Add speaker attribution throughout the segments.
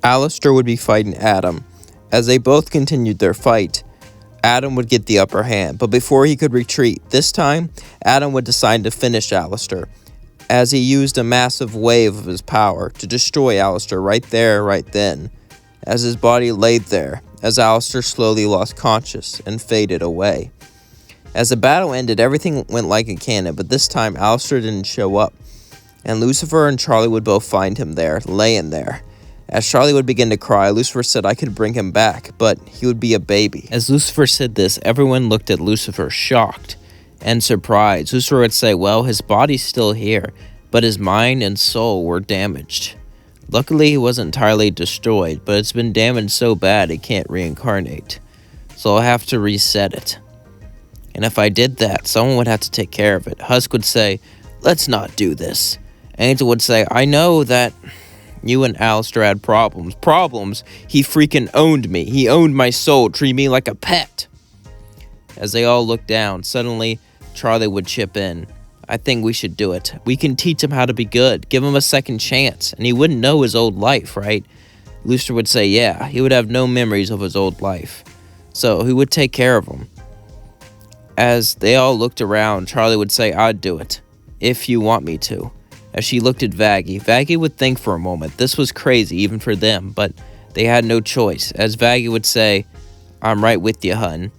Speaker 1: Alastor would be fighting Adam. As they both continued their fight, Adam would get the upper hand, but before he could retreat, this time, Adam would decide to finish Alastor, as he used a massive wave of his power to destroy Alastor right there, right then, as his body laid there, as Alastor slowly lost conscious and faded away. As the battle ended, everything went like a cannon, but this time Alastor didn't show up, and Lucifer and Charlie would both find him there, laying there. As Charlie would begin to cry, Lucifer said I could bring him back, but he would be a baby. As Lucifer said this, everyone looked at Lucifer, shocked and surprised. Lucifer would say, well, his body's still here, but his mind and soul were damaged. Luckily, he wasn't entirely destroyed, but it's been damaged so bad it can't reincarnate. So I'll have to reset it. And if I did that, someone would have to take care of it. Husk would say, let's not do this. Angel would say, I know that you and Alastor had problems. Problems? He freaking owned me. He owned my soul, treated me like a pet. As they all looked down, suddenly Charlie would chip in. I think we should do it. We can teach him how to be good. Give him a second chance. And he wouldn't know his old life, right? Lucifer would say, yeah, he would have no memories of his old life. So he would take care of him. As they all looked around, Charlie would say, I'd do it. If you want me to. As she looked at Vaggie, Vaggie would think for a moment. This was crazy, even for them, but they had no choice. As Vaggie would say, I'm right with you, hun.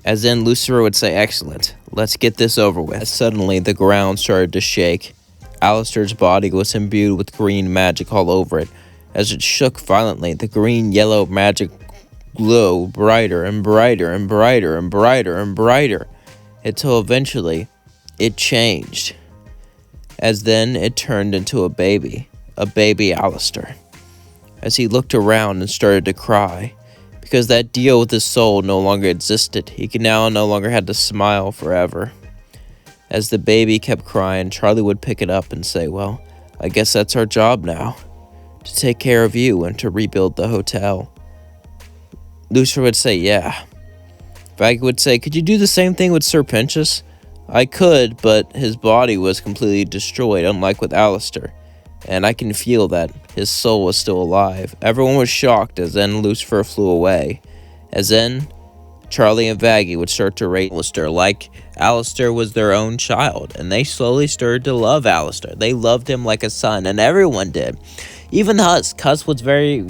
Speaker 1: As then Lucifer would say, excellent, let's get this over with. As suddenly, the ground started to shake. Alastor's body was imbued with green magic all over it. As it shook violently, the green-yellow magic glowed brighter and brighter and brighter and brighter and brighter, until eventually, it changed. As then it turned into a baby Alastor. As he looked around and started to cry, because that deal with his soul no longer existed, he could now no longer had to smile forever. As the baby kept crying, Charlie would pick it up and say, well, I guess that's our job now, to take care of you and to rebuild the hotel. Lucifer would say, yeah. Vaggie would say, could you do the same thing with Sir Pentious? I could, but his body was completely destroyed, unlike with Alastor, and I can feel that his soul was still alive. Everyone was shocked as then Lucifer flew away. As then, Charlie and Vaggie would start to rate Alastor like Alastor was their own child, and they slowly started to love Alastor. They loved him like a son, and everyone did. Even Husk. Husk was very,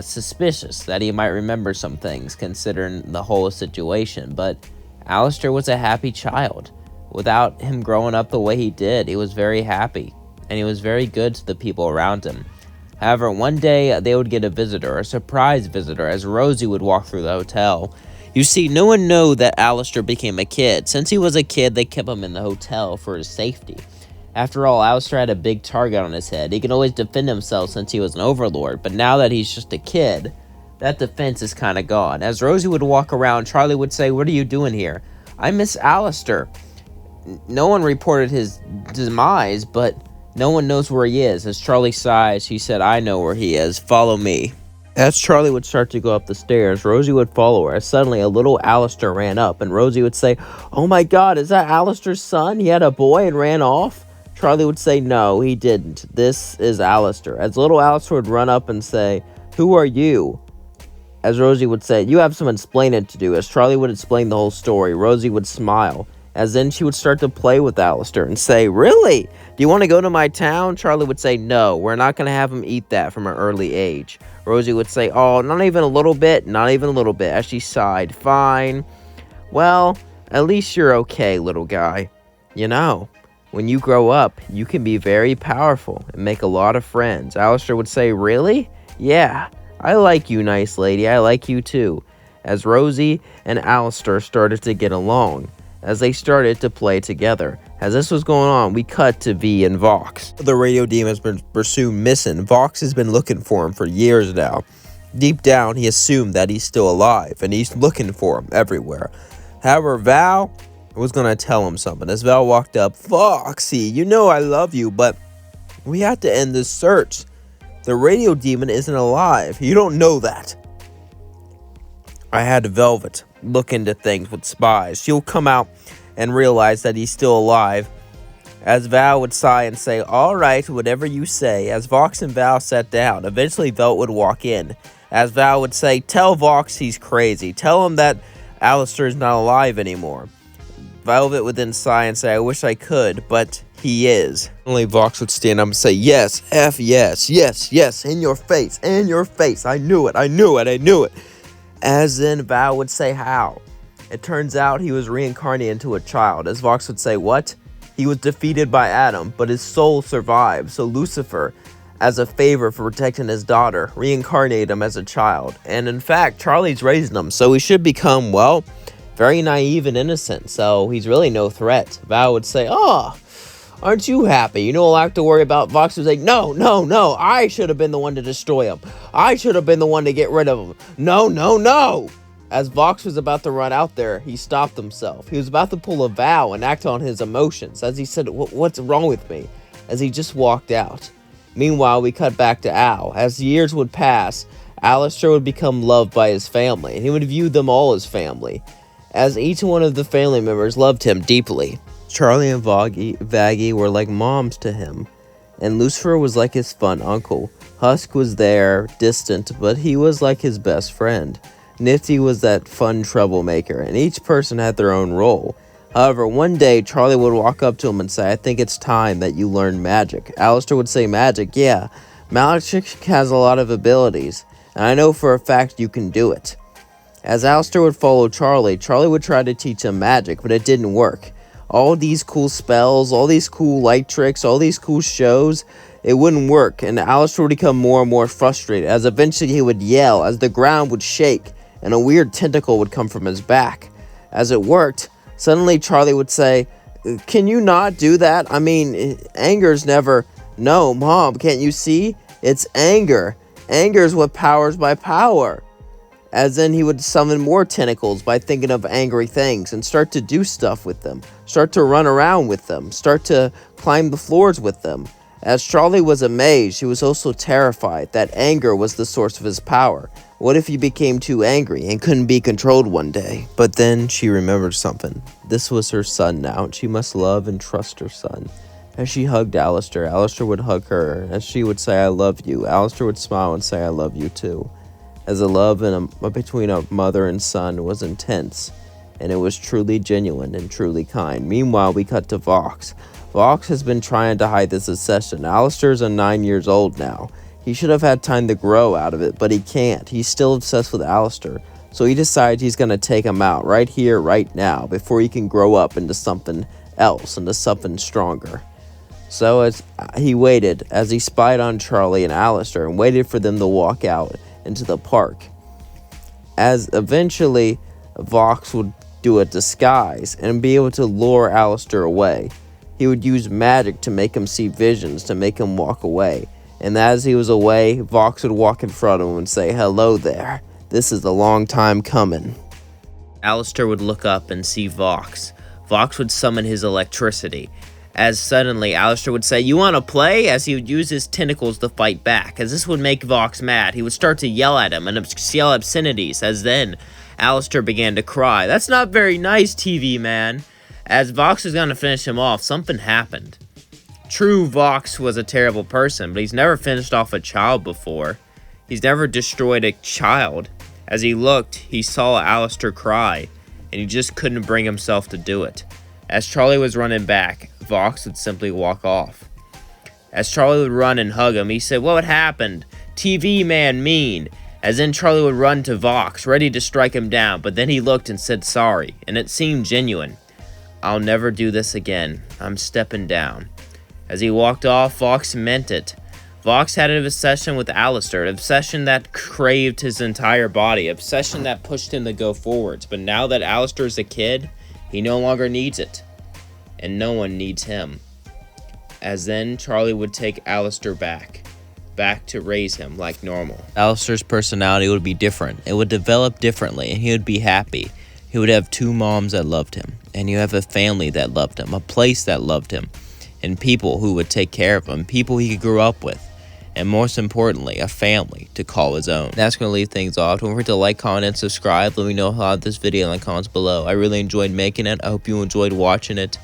Speaker 1: suspicious that he might remember some things, considering the whole situation, but Alastor was a happy child. Without him growing up the way he did, he was very happy, and he was very good to the people around him. However, one day they would get a surprise visitor, as Rosie would walk through the hotel. You see, no one knew that Alastor became a kid. Since he was a kid, they kept him in the hotel for his safety. After all, Alastor had a big target on his head. He could always defend himself since he was an overlord, but now that he's just a kid, that defense is kind of gone. As Rosie would walk around, Charlie would say, what are you doing here? I miss Alastor. No one reported his demise, but no one knows where he is. As Charlie sighs, he said, I know where he is. Follow me. As Charlie would start to go up the stairs, Rosie would follow her. As suddenly, a little Alastor ran up, and Rosie would say, oh my god, is that Alastor's son? He had a boy and ran off? Charlie would say, no, he didn't. This is Alastor. As little Alastor would run up and say, who are you? As Rosie would say, you have some explaining to do. As Charlie would explain the whole story, Rosie would smile. As then she would start to play with Alastor and say, really? Do you want to go to my town? Charlie would say, no, we're not going to have him eat that from an early age. Rosie would say, oh, not even a little bit, not even a little bit. As she sighed, fine. Well, at least you're okay, little guy. You know, when you grow up, you can be very powerful and make a lot of friends. Alastor would say, really? Yeah. I like you, nice lady. I like you too. As Rosie and Alastor started to get along, as they started to play together. As this was going on, we cut to V and Vox. The radio demon has been pursued missing. Vox has been looking for him for years now. Deep down, he assumed that he's still alive, and he's looking for him everywhere. However, Val was going to tell him something. As Val walked up, Foxy, you know I love you, but we have to end this search. The radio demon isn't alive. You don't know that. I had Velvet look into things with spies. She'll come out and realize that he's still alive as Val would sigh and say, "All right, whatever you say." As Vox and Val sat down, eventually Velt would walk in. As Val would say, "Tell Vox he's crazy. Tell him that Alastor is not alive anymore." Velvet would then sigh and say, "I wish I could, but he is." Only Vox would stand up and say, "Yes, F yes, yes, yes, in your face, in your face. I knew it, I knew it, I knew it." As then Val would say, "How?" It turns out he was reincarnated into a child. As Vox would say, "What?" He was defeated by Adam, but his soul survived. So Lucifer, as a favor for protecting his daughter, reincarnated him as a child. And in fact, Charlie's raising him, so he should become, well, very naive and innocent. So he's really no threat. Val would say, "Oh, aren't you happy? You don't have to worry about." Vox would say, "No, no, no. I should have been the one to destroy him. I should have been the one to get rid of him. No, no, no." As Vox was about to run out there, he stopped himself. He was about to pull a Val and act on his emotions. As he said, "What's wrong with me?" As he just walked out. Meanwhile, we cut back to Al. As years would pass, Alastor would become loved by his family, and he would view them all as family, as each one of the family members loved him deeply. Charlie and Vaggie were like moms to him, and Lucifer was like his fun uncle. Husk was there, distant, but he was like his best friend. Nifty was that fun troublemaker, and each person had their own role. However, one day, Charlie would walk up to him and say, "I think it's time that you learn magic." Alastor would say, "Magic? Yeah. Magic has a lot of abilities, and I know for a fact you can do it." As Alastor would follow Charlie, Charlie would try to teach him magic, but it didn't work. All these cool spells, all these cool light tricks, all these cool shows, it wouldn't work, and Alastor would become more and more frustrated, as eventually he would yell, as the ground would shake, and a weird tentacle would come from his back. As it worked, suddenly Charlie would say, "Can you not do that? I mean, anger's never..." "No, Mom, can't you see? It's anger. Anger is what powers my power." As then he would summon more tentacles by thinking of angry things and start to do stuff with them, start to run around with them, start to climb the floors with them. As Charlie was amazed, he was also terrified that anger was the source of his power. What if he became too angry and couldn't be controlled one day? But then she remembered something. This was her son now, and she must love and trust her son. As she hugged Alastor, Alastor would hug her. As she would say, "I love you," Alastor would smile and say, "I love you too." As the love between a mother and son was intense, and it was truly genuine and truly kind. Meanwhile, we cut to Vox. Vox has been trying to hide this obsession. Alastor's 9 years old now. He should have had time to grow out of it, but he can't. He's still obsessed with Alastor. So he decides he's going to take him out right here, right now, before he can grow up into something else, into something stronger. So as he waited, as he spied on Charlie and Alastor, and waited for them to walk out into the park. As eventually, Vox would do a disguise and be able to lure Alastor away. He would use magic to make him see visions, to make him walk away. And as he was away, Vox would walk in front of him and say, "Hello there. This is a long time coming." Alastor would look up and see Vox. Vox would summon his electricity. As suddenly, Alastor would say, "You want to play?" As he would use his tentacles to fight back. As this would make Vox mad, he would start to yell at him and yell obscenities. As then, Alastor began to cry. "That's not very nice, TV man." As Vox was going to finish him off, something happened. True, Vox was a terrible person, but he's never finished off a child before. He's never destroyed a child. As he looked, he saw Alastor cry, and he just couldn't bring himself to do it. As Charlie was running back, Vox would simply walk off. As Charlie would run and hug him, he said, "What happened? TV man mean." As then Charlie would run to Vox, ready to strike him down, but then he looked and said sorry, and it seemed genuine. "I'll never do this again. I'm stepping down." As he walked off, Vox meant it. Vox had an obsession with Alastor, an obsession that craved his entire body, an obsession that pushed him to go forwards. But now that Alastor is a kid, he no longer needs it, and no one needs him. As then, Charlie would take Alastor back to raise him like normal. Alastor's personality would be different. It would develop differently, and he would be happy. He would have 2 moms that loved him, and he would have a family that loved him, a place that loved him, and people who would take care of him, people he could grow up with, and most importantly, a family to call his own. That's going to leave things off. Don't forget to like, comment, and subscribe. Let me know how this video in the comments below. I really enjoyed making it. I hope you enjoyed watching it.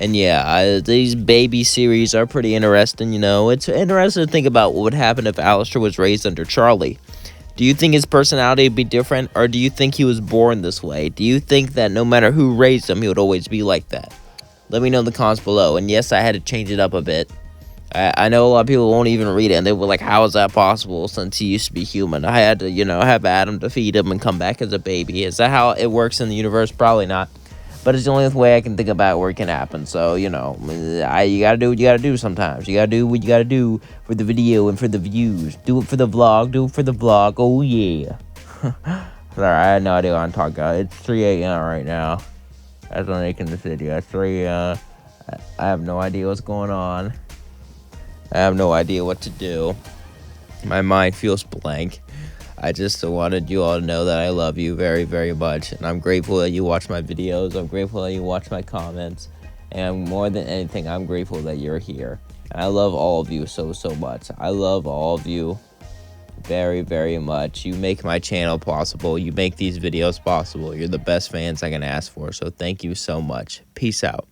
Speaker 1: And yeah, these baby series are pretty interesting, you know. It's interesting to think about what would happen if Alastor was raised under Charlie. Do you think his personality would be different, or do you think he was born this way? Do you think that no matter who raised him, he would always be like that? Let me know in the comments below. And yes, I had to change it up a bit. I know a lot of people won't even read it, and they were like, how is that possible since he used to be human? I had to, have Adam to feed him and come back as a baby. Is that how it works in the universe? Probably not. But it's the only way I can think about where it can happen. So, you gotta do what you gotta do sometimes. You gotta do what you gotta do for the video and for the views. Do it for the vlog. Do it for the vlog. Oh, yeah. Sorry, I had no idea what I'm talking about. It's 3 a.m. right now. That's when they can city. It's 3, I have no idea what's going on. I have no idea what to do. My mind feels blank. I just wanted you all to know that I love you very, very much. And I'm grateful that you watch my videos. I'm grateful that you watch my comments. And more than anything, I'm grateful that you're here. And I love all of you so, so much. I love all of you very, very much. You make my channel possible. You make these videos possible. You're the best fans I can ask for. So thank you so much. Peace out.